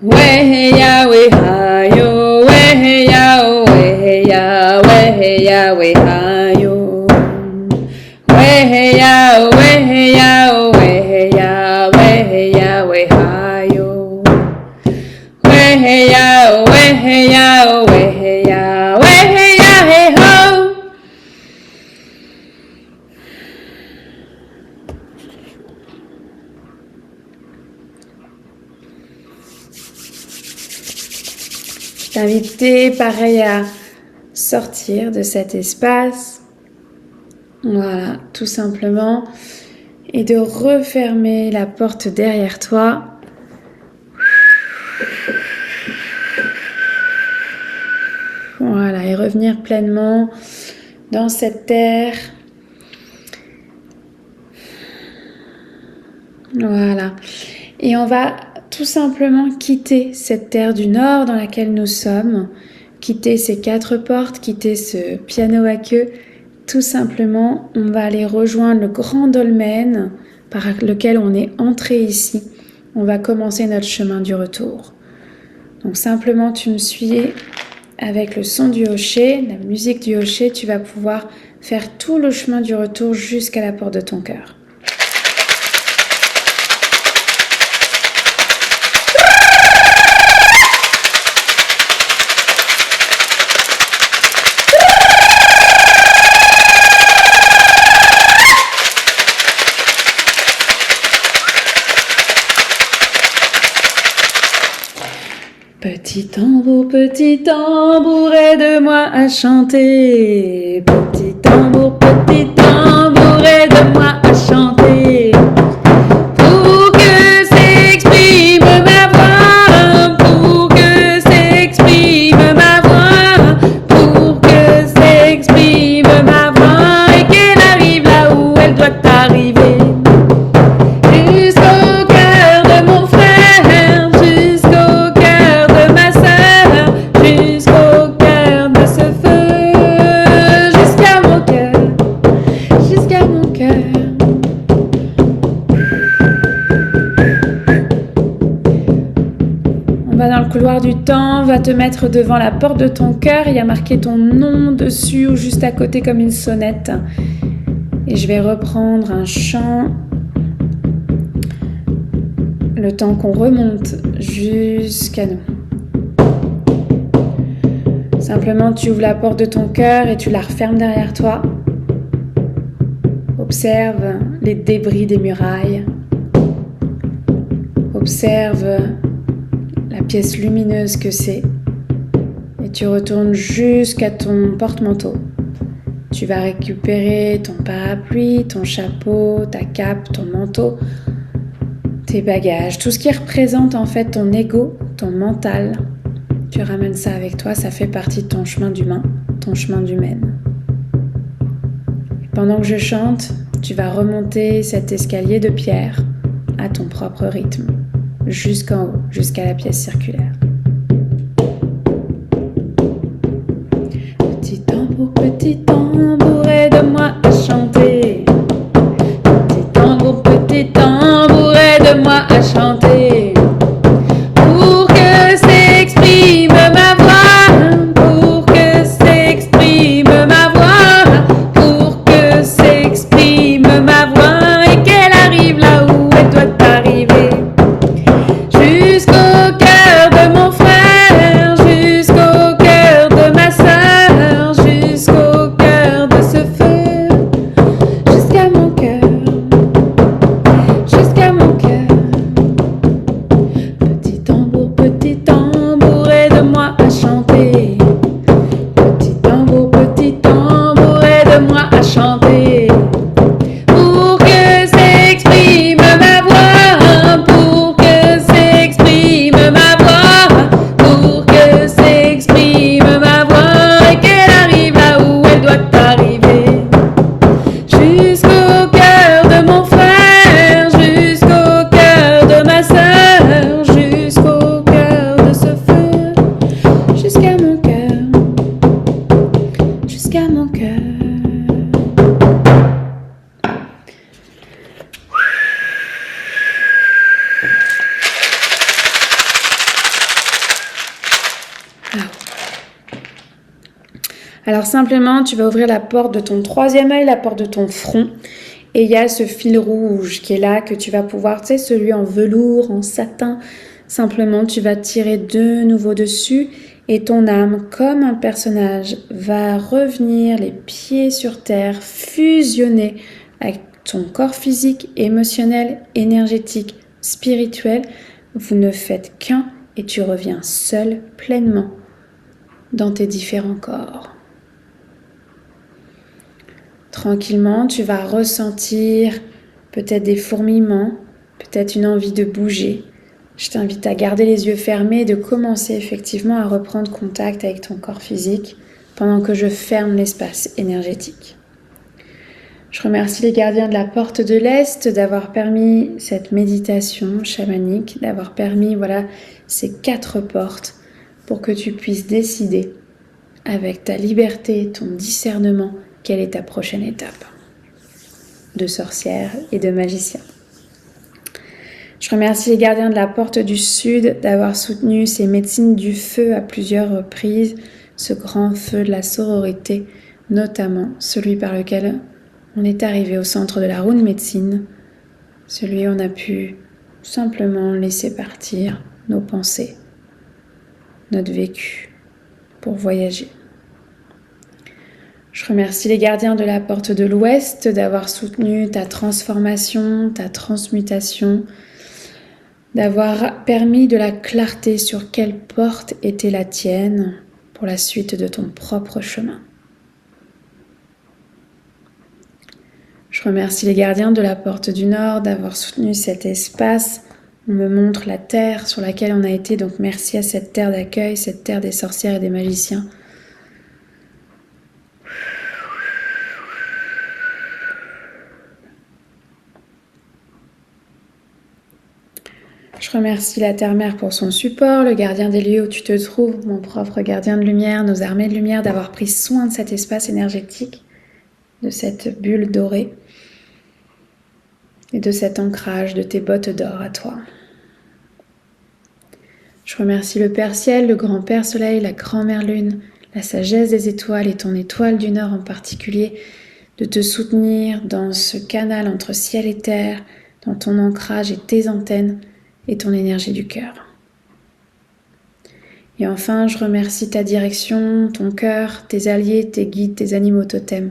Weya, weha yo. Weya, oh, weya, weya, weha yo. Weya, oh, weya, oh, weya, weya, weha yo. Weya, oh, weya, oh, weya, weya, hey ho. Je t'invite pareil à sortir de cet espace. Voilà, tout simplement. Et de refermer la porte derrière toi. Voilà, et revenir pleinement dans cette terre. Voilà. Et on va tout simplement quitter cette terre du Nord dans laquelle nous sommes, quitter ces 4 portes, quitter ce piano à queue. Tout simplement, on va aller rejoindre le grand dolmen par lequel on est entré ici. On va commencer notre chemin du retour. Donc simplement, tu me suis avec le son du hochet, la musique du hochet, tu vas pouvoir faire tout le chemin du retour jusqu'à la porte de ton cœur. Petit tambour, aide-moi à chanter. Petit tambour, aide-moi à chanter. Pour que s'exprime ma voix, pour que s'exprime ma voix, pour que s'exprime ma voix et qu'elle arrive là où elle doit arriver. Jusqu'au cœur de mon frère, jusqu'au cœur de ma sœur, jusqu'au cœur de ce feu, jusqu'à mon cœur, jusqu'à mon cœur. On va dans le couloir du temps, va te mettre devant la porte de ton cœur, il y a marqué ton nom dessus ou juste à côté comme une sonnette. Et je vais reprendre un chant. Le temps qu'on remonte jusqu'à nous. Simplement, tu ouvres la porte de ton cœur et tu la refermes derrière toi. Observe les débris des murailles. Observe la la pièce lumineuse que c'est. Et tu retournes jusqu'à ton porte-manteau. Tu vas récupérer ton parapluie, ton chapeau, ta cape, ton manteau, tes bagages, tout ce qui représente en fait ton ego, ton mental. Tu ramènes ça avec toi, ça fait partie de ton chemin d'humain, ton chemin d'humaine. Pendant que je chante, tu vas remonter cet escalier de pierre à ton propre rythme, jusqu'en haut, jusqu'à la pièce circulaire. Petit tambour, aide-moi à chanter. Petit tambour, aide-moi à chanter. Pour que s'exprime ma voix, pour que s'exprime ma voix, pour que s'exprime ma voix et qu'elle arrive là où elle doit arriver. Jusqu'au cœur de mon frère, jusqu'au cœur de ma sœur, jusqu'au cœur de ce feu, jusqu'à mon cœur, jusqu'à mon cœur. Petit tambour, aide-moi à chanter. Petit tambour, aide-moi à chanter. Pour que s'exprime ma voix, pour que s'exprime ma voix, pour que s'exprime ma voix et qu'elle arrive là où elle doit arriver. Jusqu'au cœur de mon frère, jusqu'au cœur de ma sœur, jusqu'au cœur de ce feu, jusqu'à mon cœur, jusqu'à mon cœur. Alors simplement, tu vas ouvrir la porte de ton troisième œil, la porte de ton front. Et il y a ce fil rouge qui est là, que tu vas pouvoir, tu sais, celui en velours, en satin. Simplement, tu vas tirer de nouveau dessus et ton âme, comme un personnage, va revenir les pieds sur terre, fusionner avec ton corps physique, émotionnel, énergétique, spirituel. Vous ne faites qu'un et tu reviens seul, pleinement, dans tes différents corps. Tranquillement, tu vas ressentir peut-être des fourmillements, peut-être une envie de bouger. Je t'invite à garder les yeux fermés et de commencer effectivement à reprendre contact avec ton corps physique pendant que je ferme l'espace énergétique. Je remercie les gardiens de la porte de l'Est d'avoir permis cette méditation chamanique, d'avoir permis ces 4 portes pour que tu puisses décider avec ta liberté, ton discernement, quelle est ta prochaine étape de sorcière et de magicien. Je remercie les gardiens de la porte du Sud d'avoir soutenu ces médecines du feu à plusieurs reprises, ce grand feu de la sororité, notamment celui par lequel on est arrivé au centre de la rune médecine, celui où on a pu simplement laisser partir nos pensées, notre vécu pour voyager. Je remercie les gardiens de la porte de l'Ouest d'avoir soutenu ta transformation, ta transmutation, d'avoir permis de la clarté sur quelle porte était la tienne pour la suite de ton propre chemin. Je remercie les gardiens de la porte du Nord d'avoir soutenu cet espace. On me montre la terre sur laquelle on a été, donc merci à cette terre d'accueil, cette terre des sorcières et des magiciens. Je remercie la Terre-Mère pour son support, le gardien des lieux où tu te trouves, mon propre gardien de lumière, nos armées de lumière, d'avoir pris soin de cet espace énergétique, de cette bulle dorée et de cet ancrage de tes bottes d'or à toi. Je remercie le Père Ciel, le Grand Père Soleil, la Grand-Mère Lune, la sagesse des étoiles et ton étoile du Nord en particulier, de te soutenir dans ce canal entre ciel et terre, dans ton ancrage et tes antennes, et ton énergie du cœur. Et enfin, je remercie ta direction, ton cœur, tes alliés, tes guides, tes animaux totems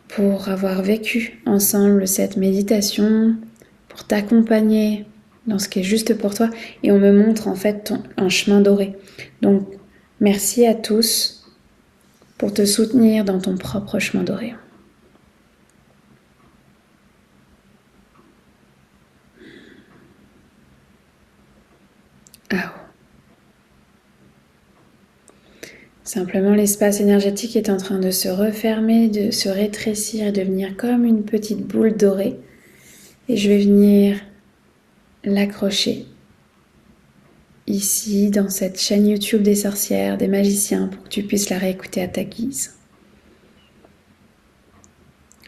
pour avoir vécu ensemble cette méditation, pour t'accompagner dans ce qui est juste pour toi, et on me montre en fait un chemin doré. Donc, merci à tous pour te soutenir dans ton propre chemin doré. Ah. Simplement, l'espace énergétique est en train de se refermer, de se rétrécir et devenir comme une petite boule dorée. Et je vais venir l'accrocher ici, dans cette chaîne YouTube des sorcières, des magiciens, pour que tu puisses la réécouter à ta guise.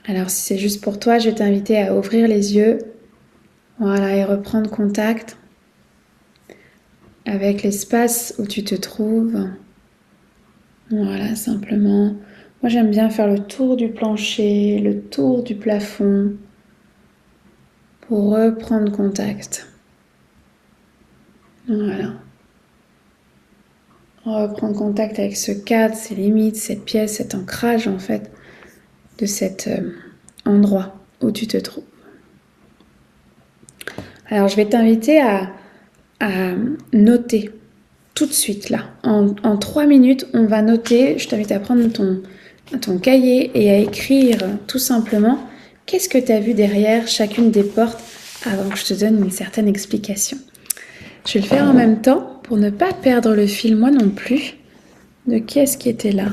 Alors, si c'est juste pour toi, je vais t'inviter à ouvrir les yeux, voilà, et reprendre contact avec l'espace où tu te trouves. Voilà, simplement. Moi, j'aime bien faire le tour du plancher, le tour du plafond, pour reprendre contact. Voilà. Reprendre contact avec ce cadre, ses limites, cette pièce, cet ancrage en fait de cet endroit où tu te trouves. Alors je vais t'inviter à noter tout de suite là. En 3 minutes, on va noter. Je t'invite à prendre ton cahier et à écrire tout simplement qu'est-ce que tu as vu derrière chacune des portes avant que je te donne une certaine explication. Je vais le faire en même temps pour ne pas perdre le fil, moi non plus, de qui est-ce qui était là.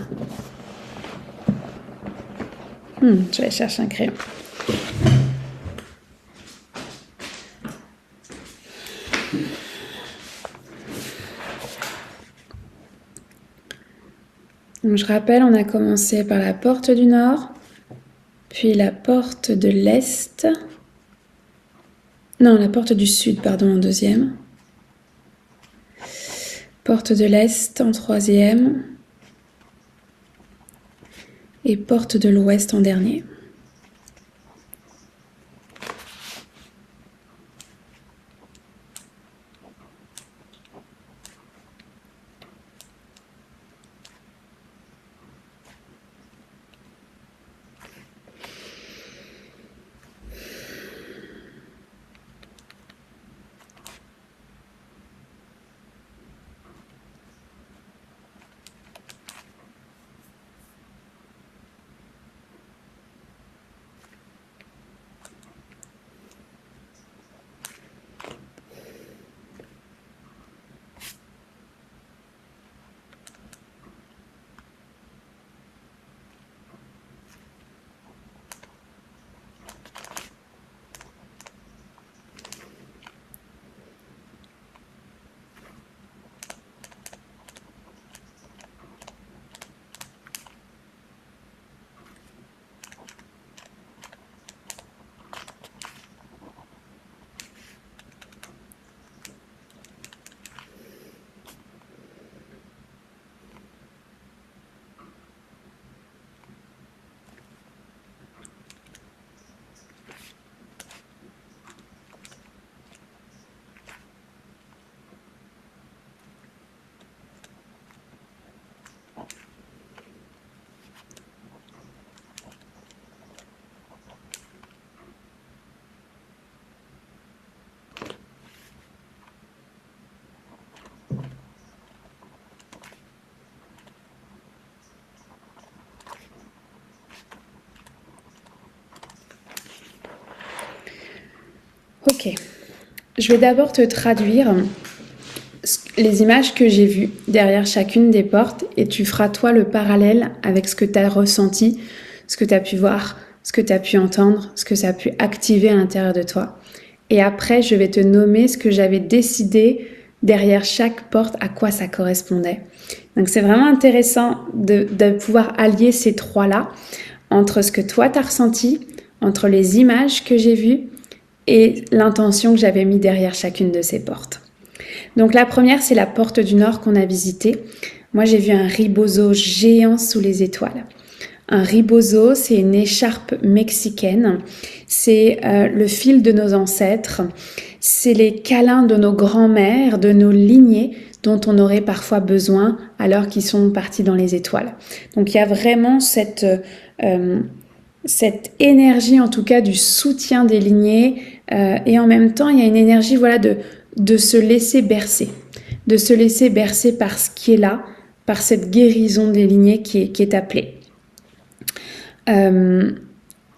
Je vais chercher un crayon. Donc, je rappelle, on a commencé par la porte du nord, puis la porte de l'est. Non, la porte du sud, pardon, en deuxième. Porte de l'est en troisième. Et porte de l'ouest en dernier. Ok, je vais d'abord te traduire les images que j'ai vues derrière chacune des portes et tu feras toi le parallèle avec ce que tu as ressenti, ce que tu as pu voir, ce que tu as pu entendre, ce que ça a pu activer à l'intérieur de toi. Et après, je vais te nommer ce que j'avais décidé derrière chaque porte, à quoi ça correspondait. Donc c'est vraiment intéressant de pouvoir allier ces trois-là, entre ce que toi tu as ressenti, entre les images que j'ai vues, et l'intention que j'avais mis derrière chacune de ces portes. Donc la première, c'est la porte du nord qu'on a visitée. Moi, j'ai vu un rebozo géant sous les étoiles. Un rebozo, c'est une écharpe mexicaine. C'est le fil de nos ancêtres. C'est les câlins de nos grands-mères, de nos lignées dont on aurait parfois besoin alors qu'ils sont partis dans les étoiles. Donc il y a vraiment cette énergie, en tout cas, du soutien des lignées, Et en même temps, il y a une énergie voilà, de se laisser bercer. De se laisser bercer par ce qui est là, par cette guérison des lignées qui est appelée.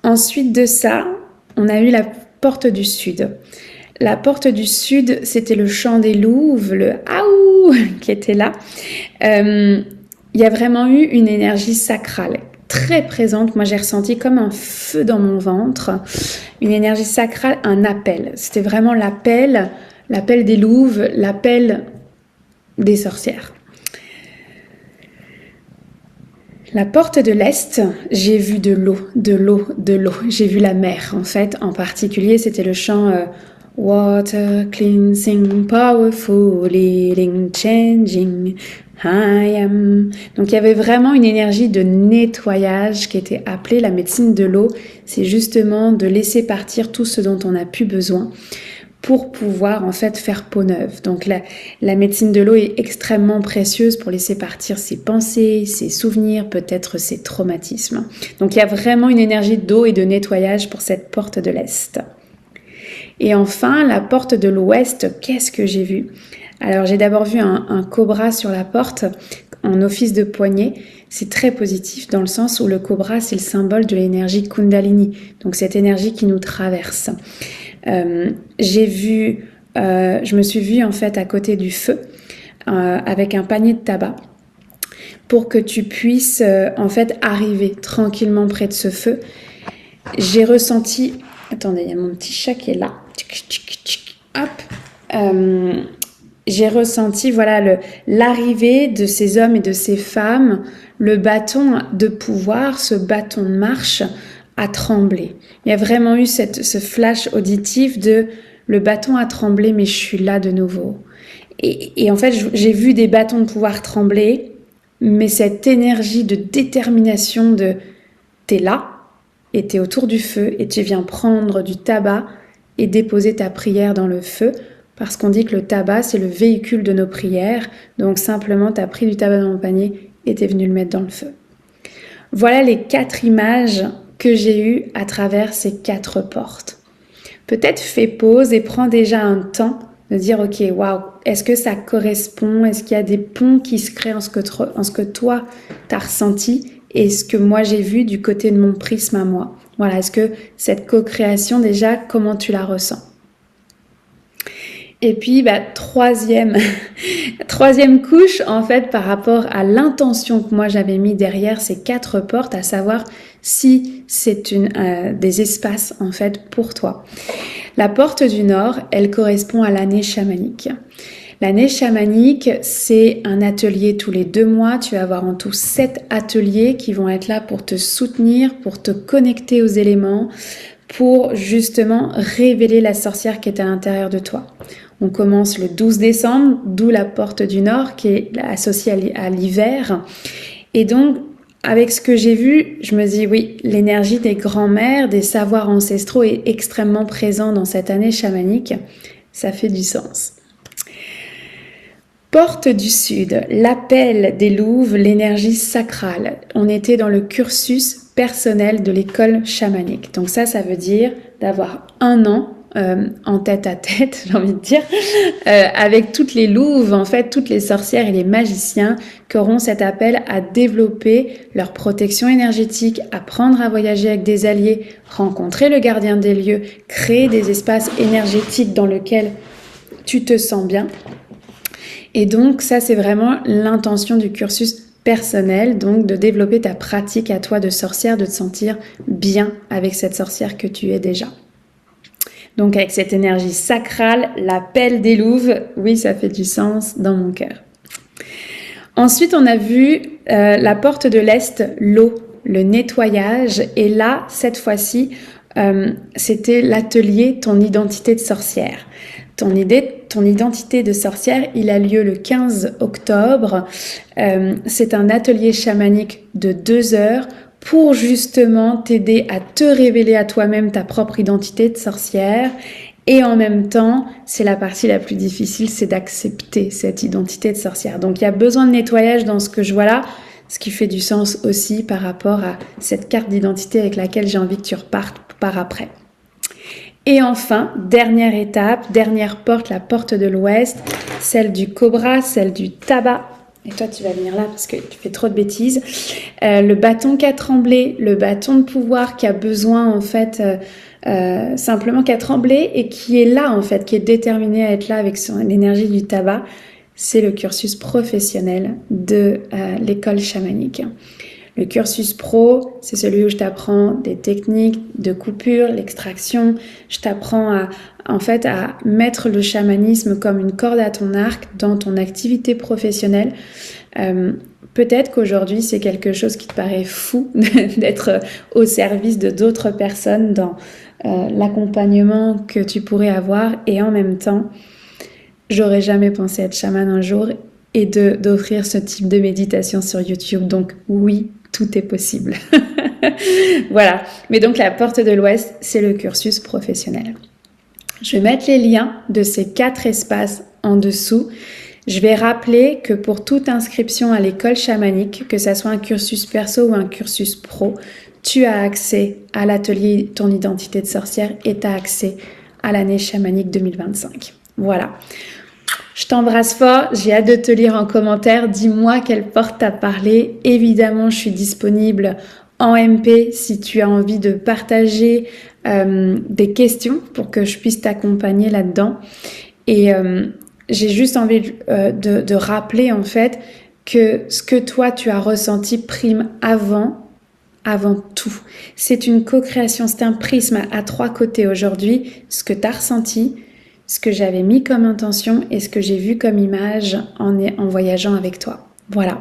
Ensuite de ça, on a eu la porte du sud. La porte du sud, c'était le chant des louves, le « aouh » qui était là. Il y a vraiment eu une énergie sacrale très présente. Moi, j'ai ressenti comme un feu dans mon ventre, une énergie sacrale, un appel. C'était vraiment l'appel des louves, l'appel des sorcières. La porte de l'Est, j'ai vu de l'eau. J'ai vu la mer, en fait. En particulier, c'était le chant Water cleansing, powerful, healing, changing, I am. Donc, il y avait vraiment une énergie de nettoyage qui était appelée la médecine de l'eau. C'est justement de laisser partir tout ce dont on n'a plus besoin pour pouvoir en fait faire peau neuve. Donc la médecine de l'eau est extrêmement précieuse pour laisser partir ses pensées, ses souvenirs, peut-être ses traumatismes. Donc il y a vraiment une énergie d'eau et de nettoyage pour cette porte de l'Est. Et enfin, la porte de l'Ouest, qu'est-ce que j'ai vu? Alors j'ai d'abord vu un cobra sur la porte en office de poignée. C'est très positif dans le sens où le cobra, c'est le symbole de l'énergie Kundalini, donc cette énergie qui nous traverse. Je me suis vue en fait à côté du feu avec un panier de tabac pour que tu puisses en fait arriver tranquillement près de ce feu. J'ai ressenti, attendez, il y a mon petit chat qui est là. Hop. J'ai ressenti voilà l'arrivée de ces hommes et de ces femmes, le bâton de pouvoir, ce bâton de marche à trembler. Il y a vraiment eu ce flash auditif de le bâton a tremblé, mais je suis là de nouveau. Et en fait, j'ai vu des bâtons de pouvoir trembler, mais cette énergie de détermination de t'es là, et t'es autour du feu, et tu viens prendre du tabac et déposer ta prière dans le feu, parce qu'on dit que le tabac, c'est le véhicule de nos prières, donc simplement t'as pris du tabac dans mon panier et t'es venu le mettre dans le feu. Voilà les 4 images que j'ai eues à travers ces 4 portes. Peut-être fais pause et prends déjà un temps de dire ok, waouh, est-ce que ça correspond? Est-ce qu'il y a des ponts qui se créent en ce que toi t'as ressenti et ce que moi j'ai vu du côté de mon prisme à moi? Voilà, est-ce que cette co-création déjà, comment tu la ressens? Et puis, troisième couche, en fait, par rapport à l'intention que moi j'avais mis derrière ces 4 portes, à savoir si c'est des espaces, en fait, pour toi. La porte du Nord, elle correspond à l'année chamanique. L'année chamanique, c'est un atelier tous les 2 mois. Tu vas avoir en tout 7 ateliers qui vont être là pour te soutenir, pour te connecter aux éléments, pour justement révéler la sorcière qui est à l'intérieur de toi. On commence le 12 décembre, d'où la porte du Nord qui est associée à l'hiver. Et donc, avec ce que j'ai vu, je me dis oui, l'énergie des grands-mères, des savoirs ancestraux est extrêmement présent dans cette année chamanique. Ça fait du sens. Porte du Sud, l'appel des louves, l'énergie sacrale. On était dans le cursus personnel de l'école chamanique. Donc ça veut dire d'avoir 1 an en tête à tête, j'ai envie de dire, avec toutes les louves, en fait, toutes les sorcières et les magiciens qui auront cet appel à développer leur protection énergétique, apprendre à voyager avec des alliés, rencontrer le gardien des lieux, créer des espaces énergétiques dans lesquels tu te sens bien. Et donc, ça, c'est vraiment l'intention du cursus personnel, donc de développer ta pratique à toi de sorcière, de te sentir bien avec cette sorcière que tu es déjà. Donc avec cette énergie sacrale, l'appel des louves, oui, ça fait du sens dans mon cœur. Ensuite, on a vu la porte de l'Est, l'eau, le nettoyage. Et là, cette fois-ci, c'était l'atelier Ton identité de sorcière. Ton identité de sorcière, il a lieu le 15 octobre. C'est un atelier chamanique de 2 heures pour justement t'aider à te révéler à toi-même ta propre identité de sorcière. Et en même temps, c'est la partie la plus difficile, c'est d'accepter cette identité de sorcière. Donc il y a besoin de nettoyage dans ce que je vois là, ce qui fait du sens aussi par rapport à cette carte d'identité avec laquelle j'ai envie que tu repartes par après. Et enfin, dernière étape, dernière porte, la porte de l'Ouest, celle du cobra, celle du tabac. Et toi, tu vas venir là parce que tu fais trop de bêtises. Le bâton qui a tremblé, le bâton de pouvoir qui a besoin, en fait, simplement qui a tremblé et qui est là, en fait, qui est déterminé à être là avec l'énergie du tabac, c'est le cursus professionnel de l'école chamanique. Le cursus pro, c'est celui où je t'apprends des techniques de coupure, l'extraction. Je t'apprends à mettre le chamanisme comme une corde à ton arc dans ton activité professionnelle. Peut-être qu'aujourd'hui, c'est quelque chose qui te paraît fou d'être au service de d'autres personnes dans l'accompagnement que tu pourrais avoir. Et en même temps, j'aurais jamais pensé être chaman un jour et d'offrir ce type de méditation sur YouTube. Donc oui, tout est possible. Voilà. Mais donc la porte de l'Ouest, c'est le cursus professionnel. Je vais mettre les liens de ces 4 espaces en dessous. Je vais rappeler que pour toute inscription à l'école chamanique, que ça soit un cursus perso ou un cursus pro, tu as accès à l'atelier Ton identité de sorcière et tu as accès à l'année chamanique 2025. Voilà. Je t'embrasse fort, j'ai hâte de te lire en commentaire, dis-moi quelle porte t'a parlé. Évidemment, je suis disponible en MP si tu as envie de partager des questions pour que je puisse t'accompagner là-dedans. Et j'ai juste envie de rappeler en fait que ce que toi tu as ressenti prime avant tout. C'est une co-création, c'est un prisme à 3 côtés aujourd'hui, ce que tu as ressenti, ce que j'avais mis comme intention et ce que j'ai vu comme image en voyageant avec toi. Voilà.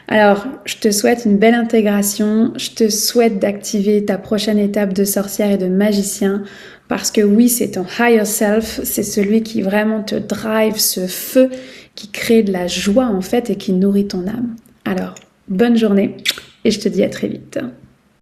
Alors, je te souhaite une belle intégration, je te souhaite d'activer ta prochaine étape de sorcière et de magicien parce que oui, c'est ton higher self, c'est celui qui vraiment te drive, ce feu qui crée de la joie en fait et qui nourrit ton âme. Alors, bonne journée et je te dis à très vite.